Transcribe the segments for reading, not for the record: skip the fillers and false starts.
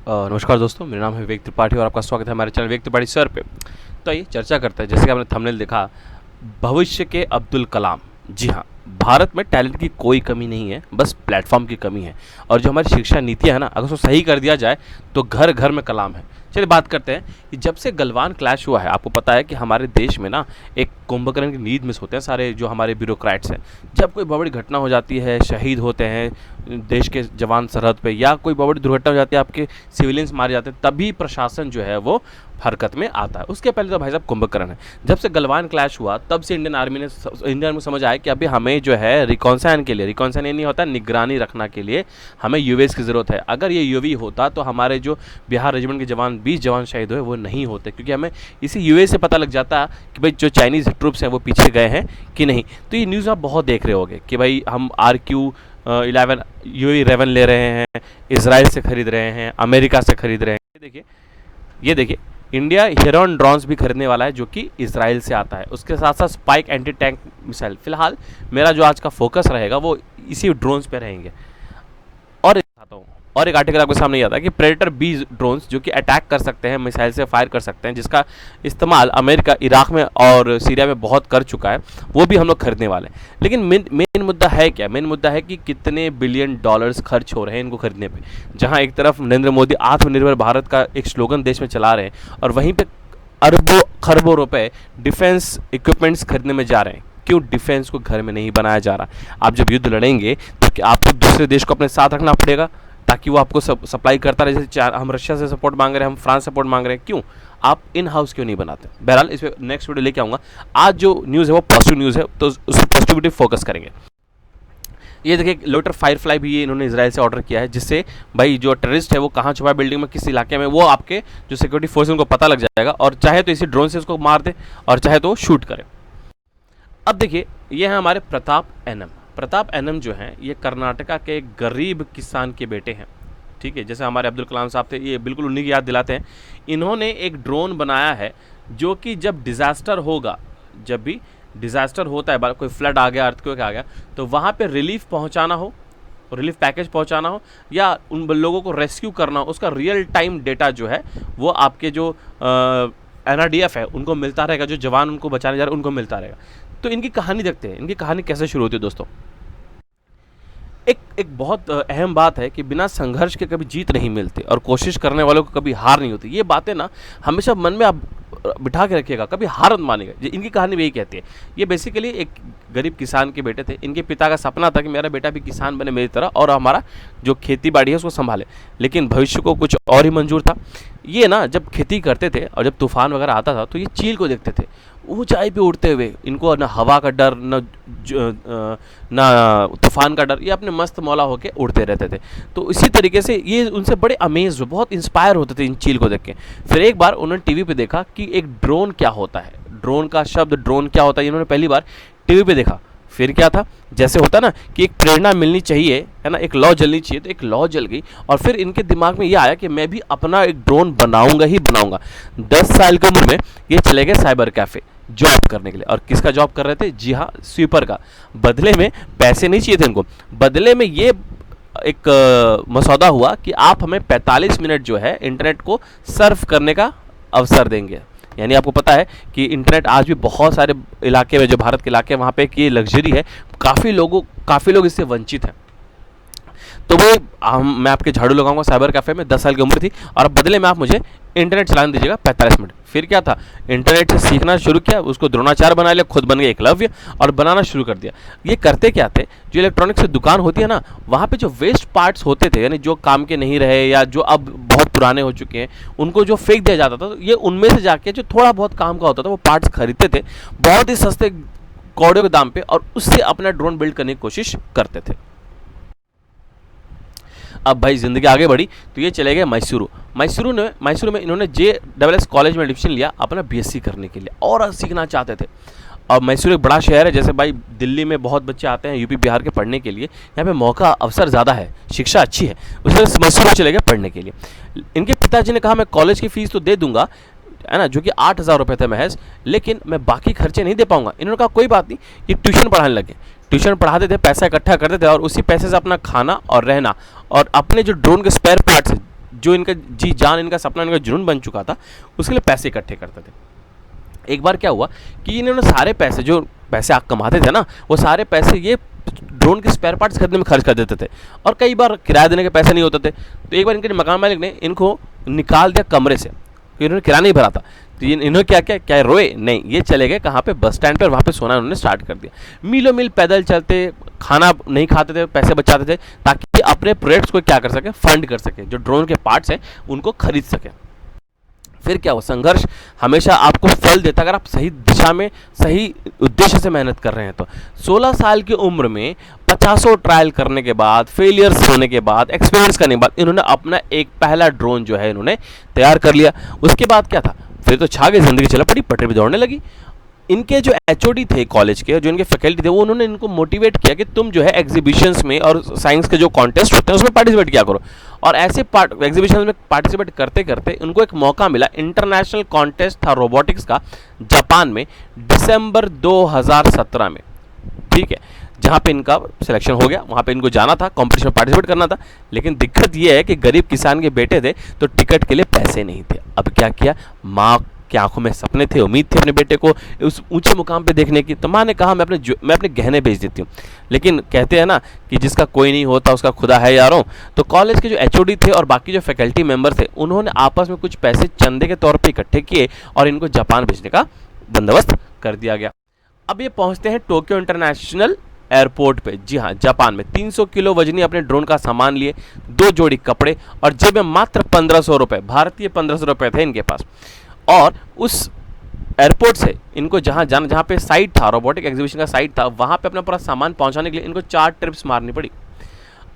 नमस्कार दोस्तों, मेरा नाम है विवेक त्रिपाठी और आपका स्वागत है हमारे चैनल विवेक त्रिपाठी सर पे। तो आइए चर्चा करते हैं। जैसे कि आपने थंबनेल देखा, भविष्य के अब्दुल कलाम। जी हाँ, भारत में टैलेंट की कोई कमी नहीं है, बस प्लेटफॉर्म की कमी है। और जो हमारी शिक्षा नीति है ना, अगर उसको सही कर दिया जाए तो घर घर में कलाम है। चलिए बात करते हैं कि जब से गलवान क्लैश हुआ है, आपको पता है कि हमारे देश में ना एक कुंभकर्ण की नींद मिस होते हैं सारे जो हमारे ब्यूरोक्रेट्स हैं। जब कोई बहुत बड़ी घटना हो जाती है, शहीद होते हैं देश के जवान सरहद पे, या कोई बहुत बड़ी दुर्घटना हो जाती है, आपके सिविलियंस मारे जाते हैं, तभी प्रशासन जो है वो हरकत में आता है। उसके पहले तो भाई साहब कुंभकर्ण है। जब से गलवान क्लैश हुआ तब से इंडियन आर्मी को समझ आया कि अभी हमें जो है रिकॉन्साइन के लिए, रिकॉन्साइन ये नहीं होता, निगरानी रखना के लिए हमें यूएस की ज़रूरत है। अगर ये यूवी होता तो हमारे जो बिहार रेजिमेंट के जवान 20 जवान शहीद हुए वो नहीं होते, क्योंकि हमें इसी यूएस से पता लग जाता कि भाई जो चाइनीज़ ट्रूप्स हैं वो पीछे गए हैं कि नहीं। तो ये न्यूज़ आप बहुत देख रहे होंगे कि भाई हम RQ-11 UAV-11 ले रहे हैं, इसराइल से खरीद रहे हैं, अमेरिका से खरीद रहे हैं। ये देखिए इंडिया हेरॉन ड्रोन्स भी खरीदने वाला है जो कि इसराइल से आता है। उसके साथ साथ स्पाइक एंटी टैंक मिसाइल। फिलहाल मेरा जो आज का फोकस रहेगा वो इसी ड्रोन्स पे रहेंगे। और एक आर्टिकल आपके सामने आता है कि प्रेडेटर बी ड्रोन्स जो कि अटैक कर सकते हैं, मिसाइल से फायर कर सकते हैं, जिसका इस्तेमाल अमेरिका इराक में और सीरिया में बहुत कर चुका है, वो भी हम लोग खरीदने वाले हैं। लेकिन मेन मुद्दा है क्या? मेन मुद्दा है कि कितने बिलियन डॉलर्स खर्च हो रहे हैं इनको खरीदने पे। जहां एक तरफ नरेंद्र मोदी आत्मनिर्भर भारत का एक स्लोगन देश में चला रहे हैं और वहीं पे अरबों खरबों रुपए डिफेंस इक्विपमेंट्स खरीदने में जा रहे हैं। क्यों डिफेंस को घर में नहीं बनाया जा रहा? आप जब युद्ध लड़ेंगे तो आपको दूसरे देश को अपने साथ रखना पड़ेगा ताकि वो आपको सप्लाई करता रहे। जैसे हम रशिया से सपोर्ट मांग रहे हैं, हम फ्रांस सपोर्ट मांग रहे हैं, क्यों आप इन हाउस क्यों नहीं बनाते? बहरहाल इस पर नेक्स्ट वीडियो लेके आऊँगा। आज जो न्यूज़ है वो पॉजिटिव न्यूज़ है, तो उस पॉजिटिविटी फोकस करेंगे। ये देखिए लोटर फायरफ्लाई भी ये इन्होंने इजराइल से ऑर्डर किया है, जिससे भाई जो टेररिस्ट है वो कहाँ छुपा है बिल्डिंग में, किस इलाके में, वो आपके जो सिक्योरिटी फोर्स है उनको पता लग जाएगा और चाहे तो इसी ड्रोन से उसको मार दे और चाहे तो शूट करे। अब देखिए ये है हमारे प्रताप एनम जो हैं ये कर्नाटका के एक गरीब किसान के बेटे हैं। ठीक है, जैसे हमारे अब्दुल कलाम साहब थे, ये बिल्कुल उन्हीं की याद दिलाते हैं। इन्होंने एक ड्रोन बनाया है जो कि जब डिज़ास्टर होगा, जब भी डिज़ास्टर होता है, कोई फ्लड आ गया, अर्थक्वेक आ गया, तो वहाँ पे रिलीफ पहुँचाना हो, रिलीफ पैकेज पहुँचाना हो या उन लोगों को रेस्क्यू करना हो, उसका रियल टाइम डेटा जो है वो आपके जो NRDF है उनको मिलता रहेगा, जो जवान उनको बचाने जा रहे हैं उनको मिलता रहेगा। तो इनकी कहानी देखते हैं, इनकी कहानी कैसे शुरू होती है दोस्तों। एक बहुत अहम बात है कि बिना संघर्ष के कभी जीत नहीं मिलती और कोशिश करने वालों को कभी हार नहीं होती। ये बातें ना हमेशा मन में आप बिठा के रखिएगा, कभी हार मत मानिएगा। इनकी कहानी भी यही कहती है। ये बेसिकली एक गरीब किसान के बेटे थे। इनके पिता का सपना था कि मेरा बेटा भी किसान बने मेरी तरह और हमारा जो खेती बाड़ी है उसको संभाले, लेकिन भविष्य को कुछ और ही मंजूर था। ये ना जब खेती करते थे और जब तूफान वगैरह आता था तो ये चील को देखते थे ऊंचाई पे उड़ते हुए। इनको ना हवा का डर, ना तूफान का डर, ये अपने मस्त मौला होके उड़ते रहते थे। तो इसी तरीके से ये उनसे बड़े अमेज, बहुत इंस्पायर होते थे इन चील को देख के। फिर एक बार उन्होंने टीवी पे देखा कि एक ड्रोन क्या होता है, ड्रोन का शब्द ड्रोन क्या होता है इन्होंने पहली बार टीवी पे देखा। फिर क्या था, जैसे होता ना कि एक प्रेरणा मिलनी चाहिए, है ना, एक लौ जलनी चाहिए, तो एक लौ जल गई और फिर इनके दिमाग में ये आया कि मैं भी अपना एक ड्रोन बनाऊंगा ही बनाऊंगा। 10 साल की उम्र में ये चले गए साइबर कैफे जॉब करने के लिए। और किसका जॉब कर रहे थे? जी हाँ, स्वीपर का। बदले में पैसे नहीं चाहिए थे इनको, बदले में ये एक मसौदा हुआ कि आप हमें 45 मिनट जो है इंटरनेट को सर्फ करने का अवसर देंगे। यानी आपको पता है कि इंटरनेट आज भी बहुत सारे इलाके में, जो भारत के इलाके हैं वहाँ पे एक ये लग्जरी है, काफ़ी लोग इससे वंचित हैं। तो वो मैं आपके झाड़ू लगाऊंगा साइबर कैफे में, 10 साल की उम्र थी, और बदले में आप मुझे इंटरनेट चलाने दीजिएगा 45 मिनट। फिर क्या था, इंटरनेट से सीखना शुरू किया, उसको द्रोणाचार्य बना लिया, खुद बन गए एकलव्य और बनाना शुरू कर दिया। ये करते क्या थे, जो इलेक्ट्रॉनिक्स की दुकान होती है ना, वहाँ पे जो वेस्ट पार्ट्स होते थे, यानी जो काम के नहीं रहे या जो अब बहुत पुराने हो चुके हैं, उनको जो फेंक दिया जाता था, तो ये उनमें से जाके जो थोड़ा बहुत काम का होता था वो पार्ट्स खरीदते थे बहुत ही सस्ते कौड़ियों के दाम पे, और उससे अपना ड्रोन बिल्ड करने की कोशिश करते थे। अब भाई ज़िंदगी आगे बढ़ी तो ये चले गए मैसूरू में इन्होंने JSS कॉलेज में एडमिशन लिया अपना BSc करने के लिए, और सीखना चाहते थे। और मैसूर एक बड़ा शहर है, जैसे भाई दिल्ली में बहुत बच्चे आते हैं यूपी बिहार के पढ़ने के लिए, यहाँ पे मौका अवसर ज़्यादा है, शिक्षा अच्छी है, उसमें मैसूर चले गए पढ़ने के लिए। इनके पिताजी ने कहा मैं कॉलेज की फ़ीस तो दे दूंगा, है ना, जो कि 8,000 रुपये थे महज, लेकिन मैं बाकी खर्चे नहीं दे पाऊंगा। इन्होंने कहा कोई बात नहीं, ये ट्यूशन पढ़ाने लगे। ट्यूशन पढ़ाते थे, पैसा इकट्ठा करते थे और उसी पैसे से अपना खाना और रहना और अपने जो ड्रोन के स्पेयर पार्ट्स जो इनका जी जान, इनका सपना, इनका जुनून बन चुका था, उसके लिए पैसे इकट्ठे करते थे। एक बार क्या हुआ कि इन्होंने सारे पैसे, जो पैसे आप कमाते थे ना, वो सारे पैसे ये ड्रोन के स्पेयर पार्ट्स खरीदने में खर्च कर देते थे, और कई बार किराया देने के पैसे नहीं होते थे। तो एक बार इनके मकान मालिक ने इनको निकाल दिया कमरे से, इन्होंने किराया नहीं भरा था। तो इन्होंने क्या किया, क्या रोए नहीं, ये चले गए कहाँ पे, बस स्टैंड पर, वहाँ पे सोना उन्होंने स्टार्ट कर दिया। मीलों मील पैदल चलते, खाना नहीं खाते थे, पैसे बचाते थे ताकि अपने प्रोजेक्ट्स को क्या कर सके, फंड कर सके, जो ड्रोन के पार्ट्स हैं उनको खरीद सके। फिर क्या हुआ, संघर्ष हमेशा आपको फल देता अगर आप सही दिशा में, सही उद्देश्य से मेहनत कर रहे हैं तो। 16 साल की उम्र में 50 ट्रायल करने के बाद, फेलियर्स होने के बाद, एक्सपीरियंस करने के बाद, इन्होंने अपना एक पहला ड्रोन जो है इन्होंने तैयार कर लिया। उसके बाद क्या था, फिर तो छा गई जिंदगी, चला पड़ी, पटरी पे दौड़ने लगी। इनके जो एचओडी थे कॉलेज के, जो इनके फैकल्टी थे, वो उन्होंने इनको मोटिवेट किया कि तुम जो है एग्जीबिशंस में और साइंस के जो कॉन्टेस्ट होते हैं उसमें पार्टिसिपेट किया करो। और ऐसे एग्जीबिशन में पार्टिसिपेट करते करते उनको एक मौका मिला, इंटरनेशनल कॉन्टेस्ट था रोबोटिक्स का जापान में, दिसंबर 2017 में, ठीक है, जहाँ पे इनका सिलेक्शन हो गया। वहाँ पे इनको जाना था, कंपटीशन में पार्टिसिपेट करना था। लेकिन दिक्कत ये है कि गरीब किसान के बेटे थे तो टिकट के लिए पैसे नहीं थे। अब क्या किया, माँ की आंखों में सपने थे, उम्मीद थी अपने बेटे को उस ऊंचे मुकाम पे देखने की। तो माँ ने कहा मैं अपने गहने बेच देती हूँ। लेकिन कहते हैं ना कि जिसका कोई नहीं होता उसका खुदा है यारों। तो कॉलेज के जो एचओडी थे और बाकी जो फैकल्टी मेंबर थे, उन्होंने आपस में कुछ पैसे चंदे के तौर पर इकट्ठे किए और इनको जापान भेजने का बंदोबस्त कर दिया गया। अब ये पहुंचते हैं टोक्यो इंटरनेशनल एयरपोर्ट पे, जी हाँ, जापान में। 300 किलो वजनी अपने ड्रोन का सामान लिए, 2 जोड़ी कपड़े और जेब में मात्र 1500 रुपये, भारतीय 1500 रुपये थे इनके पास। और उस एयरपोर्ट से इनको जहाँ पे साइट था, रोबोटिक एग्जीबिशन का साइट था, वहाँ पे अपना पूरा सामान पहुँचाने के लिए इनको 4 ट्रिप्स मारनी पड़ी।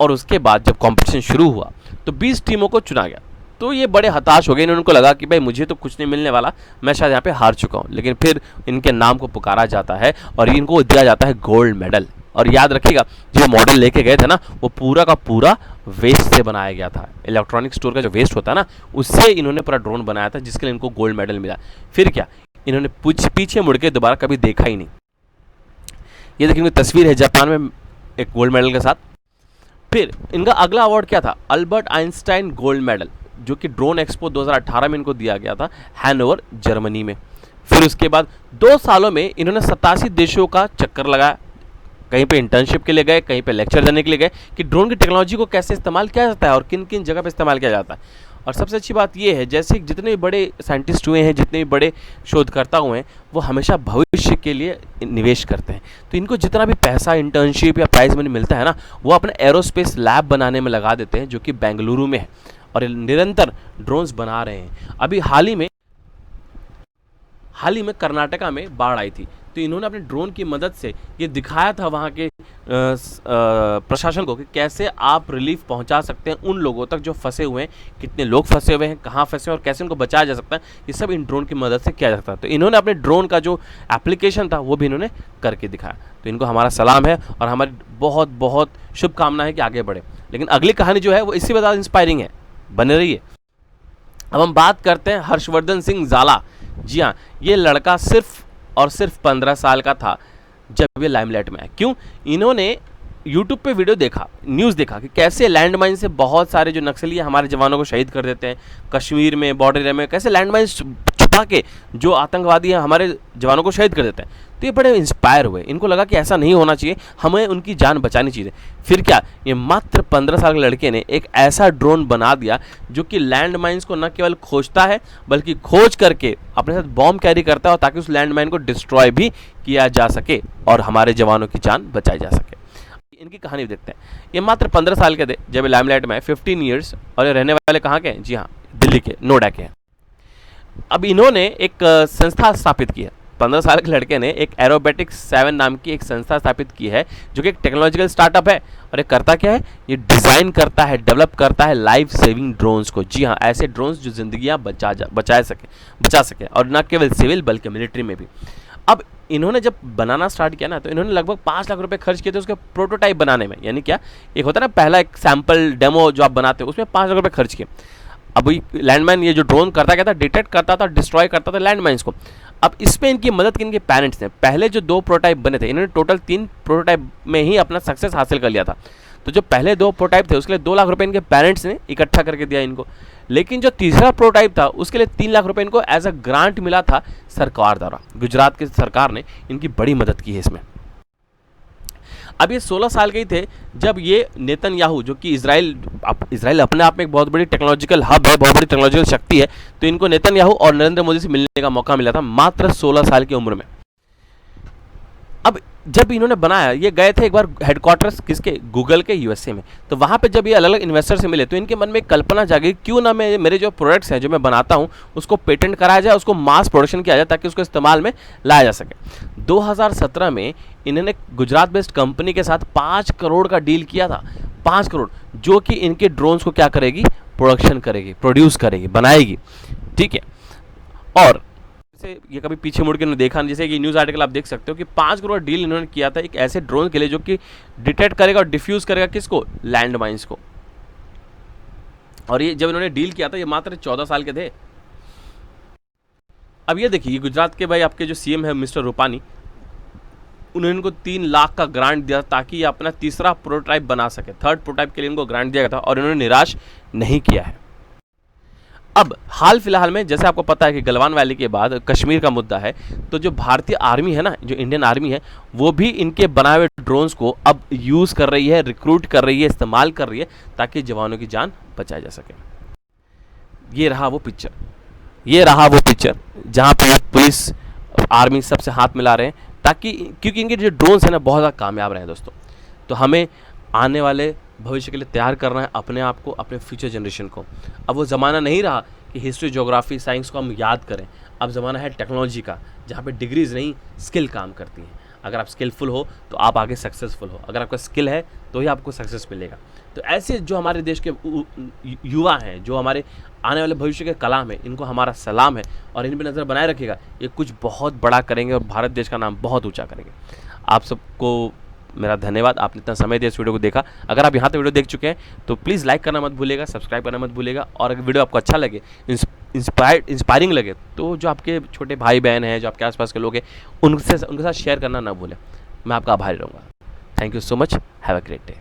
और उसके बाद जब कॉम्पिटिशन शुरू हुआ तो 20 टीमों को चुना गया। तो ये बड़े हताश हो गए, उनको लगा कि भाई मुझे तो कुछ नहीं मिलने वाला, मैं शायद यहाँ पे हार चुका हूँ। लेकिन फिर इनके नाम को पुकारा जाता है और इनको दिया जाता है गोल्ड मेडल। और याद रखिएगा, जो मॉडल लेके गए थे ना, वो पूरा का पूरा वेस्ट से बनाया गया था। इलेक्ट्रॉनिक स्टोर का जो वेस्ट होता है ना, उससे इन्होंने पूरा ड्रोन बनाया था, जिसके लिए इनको गोल्ड मेडल मिला। फिर क्या, इन्होंने पीछे मुड़ के दोबारा कभी देखा ही नहीं। ये देखिए तस्वीर है जापान में एक गोल्ड मेडल के साथ। फिर इनका अगला अवार्ड क्या था, अल्बर्ट आइंस्टाइन गोल्ड मेडल, जो कि ड्रोन एक्सपो 2018 में इनको दिया गया था, हैनोवर जर्मनी में। फिर उसके बाद 2 सालों में इन्होंने 87 देशों का चक्कर लगाया। कहीं पे इंटर्नशिप के लिए गए, कहीं पे लेक्चर देने के लिए गए कि ड्रोन की टेक्नोलॉजी को कैसे इस्तेमाल किया जाता है और किन किन जगह पे इस्तेमाल किया जाता है। और सबसे अच्छी बात यह है, जैसे जितने भी बड़े साइंटिस्ट हुए हैं, जितने भी बड़े शोधकर्ता हुए हैं, वो हमेशा भविष्य के लिए निवेश करते हैं। तो इनको जितना भी पैसा इंटर्नशिप या प्राइज मनी मिलता है ना, वो अपने एरोस्पेस लैब बनाने में लगा देते हैं, जो कि बेंगलुरु में है, और निरंतर ड्रोन्स बना रहे हैं। अभी हाल ही में कर्नाटका में बाढ़ आई थी, तो इन्होंने अपने ड्रोन की मदद से ये दिखाया था वहाँ के प्रशासन को कि कैसे आप रिलीफ पहुँचा सकते हैं उन लोगों तक जो फंसे हुए हैं, कितने लोग फंसे हुए हैं, कहाँ फंसे हैं और कैसे उनको बचाया जा सकता है। ये सब इन ड्रोन की मदद से किया जा सकता है। तो इन्होंने अपने ड्रोन का जो एप्लीकेशन था वो भी इन्होंने करके दिखाया। तो इनको हमारा सलाम है और हमारी बहुत बहुत शुभकामना है कि आगे बढ़े। लेकिन अगली कहानी जो है वो इसी वजह इंस्पायरिंग है, बने रहिए। अब हम बात करते हैं हर्षवर्धन सिंह ज़ाला। जी हाँ, ये लड़का सिर्फ और सिर्फ 15 साल का था जब ये लाइमलाइट में आया। क्यों? इन्होंने यूट्यूब पे वीडियो देखा, न्यूज़ देखा कि कैसे लैंडमाइन से बहुत सारे जो नक्सली हमारे जवानों को शहीद कर देते हैं। कश्मीर में, बॉर्डर एरिया में कैसे लैंडमाइन छुपा के जो आतंकवादी हैं हमारे जवानों को शहीद कर देते हैं। तो ये बड़े इंस्पायर हुए, इनको लगा कि ऐसा नहीं होना चाहिए, हमें उनकी जान बचानी चाहिए। फिर क्या, ये मात्र 15 साल के लड़के ने एक ऐसा ड्रोन बना दिया जो कि लैंडमाइंस को न केवल खोजता है बल्कि खोज करके अपने साथ बॉम्ब कैरी करता है, ताकि उस लैंडमाइन को डिस्ट्रॉय भी किया जा सके और हमारे जवानों की जान बचाई जा सके। इनकी कहानी देखते हैं। ये मात्र 15 साल के थे जब लाइमलाइट में आए, 15 ईयर्स, और ये रहने वाले कहाँ के हैं? जी हाँ, दिल्ली के नोएडा के हैं। अब इन्होंने एक संस्था स्थापित की है। 15 साल के लड़के ने एक एरोबेटिक्स 7 नाम की एक संस्था स्थापित की है, जो कि एक टेक्नोलॉजिकल स्टार्टअप है। और ये करता क्या है? ये डिज़ाइन करता है, डेवलप करता है लाइफ सेविंग ड्रोन्स को। जी हाँ, ऐसे ड्रोन्स जो जिंदगियाँ बचा सके, और न केवल सिविल बल्कि मिलिट्री में भी। अब इन्होंने जब बनाना स्टार्ट किया ना, तो इन्होंने लगभग 5 लाख रुपए खर्च किए थे उसके प्रोटोटाइप बनाने में। यानी क्या, एक होता है ना पहला एक सैम्पल डेमो जो आप बनाते हो, उसमें 5 लाख रुपए खर्च किए। अब लैंडमाइन ये जो ड्रोन करता क्या था, डिटेक्ट करता था, डिस्ट्रॉय करता था लैंडमाइंस को। अब इसमें इनकी मदद की इनके पेरेंट्स ने। पहले जो 2 प्रोटोटाइप बने थे, इन्होंने टोटल 3 प्रोटोटाइप में ही अपना सक्सेस हासिल कर लिया था। तो जो पहले 2 प्रोटोटाइप थे उसके लिए 2 लाख रुपए इनके पेरेंट्स ने इकट्ठा करके दिया इनको, लेकिन जो तीसरा प्रोटोटाइप था उसके लिए 3 लाख रुपए इनको एज अ ग्रांट मिला था सरकार द्वारा। गुजरात की सरकार ने इनकी बड़ी मदद की है इसमें। अब ये 16 साल के ही थे जब ये नेतन्याहू, जो कि इजराइल अपने आप में एक बहुत बड़ी टेक्नोलॉजिकल हब है, बहुत बड़ी टेक्नोलॉजिकल शक्ति है, तो इनको नेतन्याहू और नरेंद्र मोदी से मिलने का मौका मिला था मात्र 16 साल की उम्र में। अब जब इन्होंने बनाया, ये गए थे एक बार हेडक्वार्टर्स किसके, गूगल के यूएसए में, तो वहाँ पे जब ये अलग अलग इन्वेस्टर से मिले तो इनके मन में एक कल्पना जागी, क्यों ना मैं मेरे जो प्रोडक्ट्स हैं जो मैं बनाता हूँ उसको पेटेंट कराया जाए, उसको मास प्रोडक्शन किया जाए ताकि उसको इस्तेमाल में लाया जा सके। 2017 में इन्होंने गुजरात बेस्ड कंपनी के साथ 5 करोड़ का डील किया था, 5 करोड़, जो कि इनके ड्रोन्स को क्या करेगी, प्रोडक्शन करेगी, प्रोड्यूस करेगी, बनाएगी, ठीक है। और से ये कभी पीछे मुड़ के इन्होंने देखा नहीं, जैसे कि न्यूज़ आर्टिकल आप देख सकते हो कि 5 करोड़ डील इन्होंने किया था एक ऐसे ड्रोन के लिए जो कि डिटेक्ट करेगा और डिफ्यूज करेगा किसको, लैंड माइंस को। और ये जब इन्होंने डील किया था ये मात्र 14 साल के थे। अब ये देखिए, गुजरात के भाई आपके जो सीएम है मिस्टर रूपानी, उन्होंने इनको 3 लाख का ग्रांट दिया ताकि ये अपना तीसरा प्रोटोटाइप बना सके। थर्ड प्रोटोटाइप के लिए इनको ग्रांट दिया गया था और इन्होंने निराश नहीं किया है। अब हाल फिलहाल में जैसे आपको पता है कि गलवान वैली के बाद कश्मीर का मुद्दा है, तो जो भारतीय आर्मी है ना, जो इंडियन आर्मी है, वो भी इनके बनाए हुए ड्रोन्स को अब यूज़ कर रही है, रिक्रूट कर रही है, इस्तेमाल कर रही है ताकि जवानों की जान बचाई जा सके। ये रहा वो पिक्चर जहाँ पर पुलिस आर्मी सबसे हाथ मिला रहे हैं ताकि, क्योंकि इनके जो ड्रोन्स हैं ना बहुत ज़्यादा कामयाब रहे हैं दोस्तों। तो हमें आने वाले भविष्य के लिए तैयार करना है अपने आप को, अपने फ्यूचर जनरेशन को। अब वो ज़माना नहीं रहा कि हिस्ट्री, ज्योग्राफी, साइंस को हम याद करें। अब ज़माना है टेक्नोलॉजी का, जहाँ पे डिग्रीज नहीं स्किल काम करती हैं। अगर आप स्किलफुल हो तो आप आगे सक्सेसफुल हो, अगर आपका स्किल है तो ही आपको सक्सेस मिलेगा। तो ऐसे जो हमारे देश के युवा हैं, जो हमारे आने वाले भविष्य के कलाम है, इनको हमारा सलाम है और इन पर नज़र बनाए रखिएगा। ये कुछ बहुत बड़ा करेंगे और भारत देश का नाम बहुत ऊँचा करेंगे। आप सबको मेरा धन्यवाद, आपने इतना समय दिया इस वीडियो को देखा। अगर आप यहाँ तक वीडियो देख चुके हैं तो प्लीज़ लाइक करना मत भूलिएगा, सब्सक्राइब करना मत भूलिएगा। और अगर वीडियो आपको अच्छा लगे, इंस्पायरिंग लगे, तो जो आपके छोटे भाई बहन हैं, जो आपके आसपास के लोग हैं, उनके साथ शेयर करना ना भूलें। मैं आपका आभारी रहूँगा। Thank you so much, have a great day.